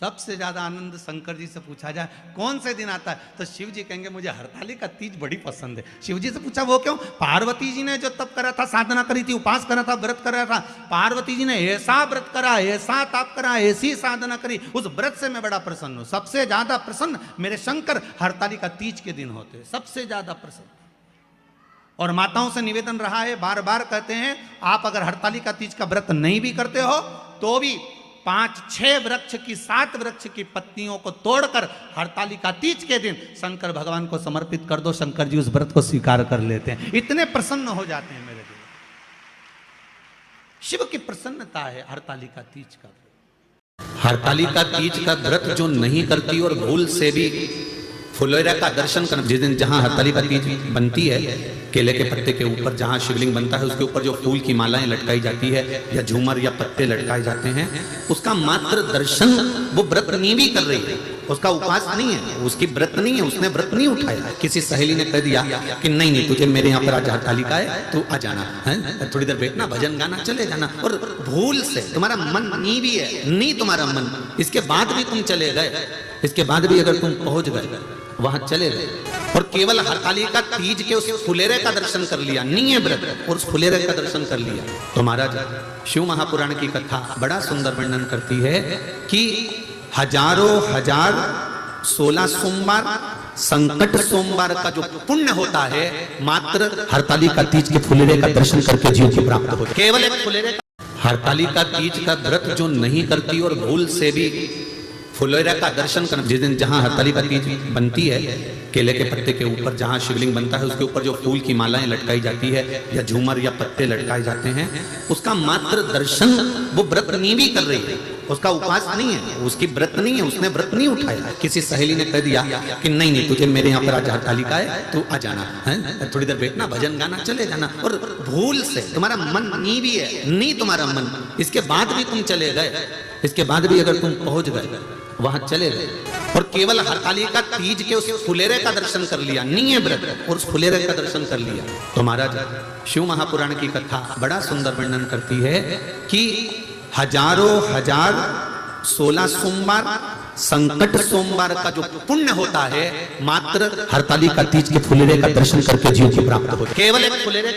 सबसे ज्यादा आनंद शंकर जी से पूछा जाए कौन से दिन आता है तो शिव जी कहेंगे मुझे हरताली का तीज बड़ी पसंद है। शिव जी से पूछा वो क्यों? पार्वती जी ने जो तप करा था, साधना करी थी, उपास करा था, व्रत करा था, पार्वती जी ने ऐसा व्रत करा, ऐसा तप करा, ऐसी साधना करी, उस व्रत से मैं बड़ा प्रसन्न हूं। सबसे ज्यादा प्रसन्न मेरे शंकर हरताली का तीज के दिन होते हैं, सबसे ज्यादा प्रसन्न। और माताओं से निवेदन रहा है, बार बार कहते हैं, आप अगर हरताली का तीज का व्रत नहीं भी करते हो तो भी 5-6 वृक्ष की 7 वृक्ष की पत्तियों को तोड़कर हरताली का तीज के दिन शंकर भगवान को समर्पित कर दो। शंकर जी उस व्रत को स्वीकार कर लेते हैं, इतने प्रसन्न हो जाते हैं मेरे दिल। शिव की प्रसन्नता है हरताली का तीज का। हरताली का तीज का व्रत जो नहीं करती और भूल से भी फुलेरा का दर्शन कर, जिस दिन जहां हरताली का तीज बनती है, केले के पत्ते के ऊपर जहां शिवलिंग बनता है उसके ऊपर जो फूल की मालाएं लटकाई जाती है या झूमर या पत्ते लटकाए जाते हैं, उसका मात्र दर्शन वो व्रत नहीं भी कर रही है, उसका उपवास नहीं है, उसकी व्रत नहीं है, उसने व्रत नहीं उठाया। किसी सहेली ने कह दिया कि नहीं नहीं तुझे मेरे यहाँ पर आज हरताली का है, तू आ जाना है, थोड़ी देर बैठना, भजन गाना, चले जाना, और भूल से तुम्हारा मन नहीं भी है, नहीं तुम्हारा मन, इसके बाद भी तुम चले गए, इसके बाद भी अगर तुम पहुंच गए वहां चले गए और केवल हरताली का तीज के उस फुलेरे का दर्शन कर लिया, नहीं है व्रत, और उस फुलेरे का दर्शन कर लिया, तो महाराज शिव महापुराण की कथा बड़ा सुंदर वर्णन करती है कि हजारों हजार 16 सोमवार संकट सोमवार का जो पुण्य होता है मात्र हरताली का तीज के फुलेरे का दर्शन करके जीव को प्राप्त होता है। केवल एक फुलेरे का, हरताली का तीज का व्रत जो नहीं करती और भूल से भी फुलेरा का दर्शन कर, जिस दिन जहां हरताली का तीज बनती है, केले के पत्ते के ऊपर जहां शिवलिंग बनता है उसके ऊपर जो फूल की मालाएं लटकाई जाती है या झूमर या पत्ते लटकाए जाते हैं, उसका मात्र दर्शन वो व्रत नहीं भी कर रही है, उसका उपवास नहीं है, उसकी व्रत नहीं है, उसने व्रत नहीं उठाया। किसी सहेली ने कह दिया कि नहीं नहीं तुझे मेरे यहाँ पर आज हरताली का है, तू आ जाना है, थोड़ी देर बैठना, भजन गाना, चले जाना, और भूल से तुम्हारा मन नहीं भी है, नहीं तुम्हारा मन, इसके बाद भी तुम चले गए, इसके बाद भी अगर तुम पहुंच गए वहां चले गए और केवल हरताली का तीज के उस फुलेरे का दर्शन कर लिया, नहीं है व्रत, और उस फुलेरे का दर्शन कर लिया, तो महाराज शिव महापुराण की कथा बड़ा सुंदर वर्णन करती है कि हजारों हजार 16 सोमवार संकट सोमवार का जो पुण्य होता है मात्र हरताली का तीज के फुलेरे का दर्शन करके जीव को प्राप्त होता है। केवल एक फुलेरे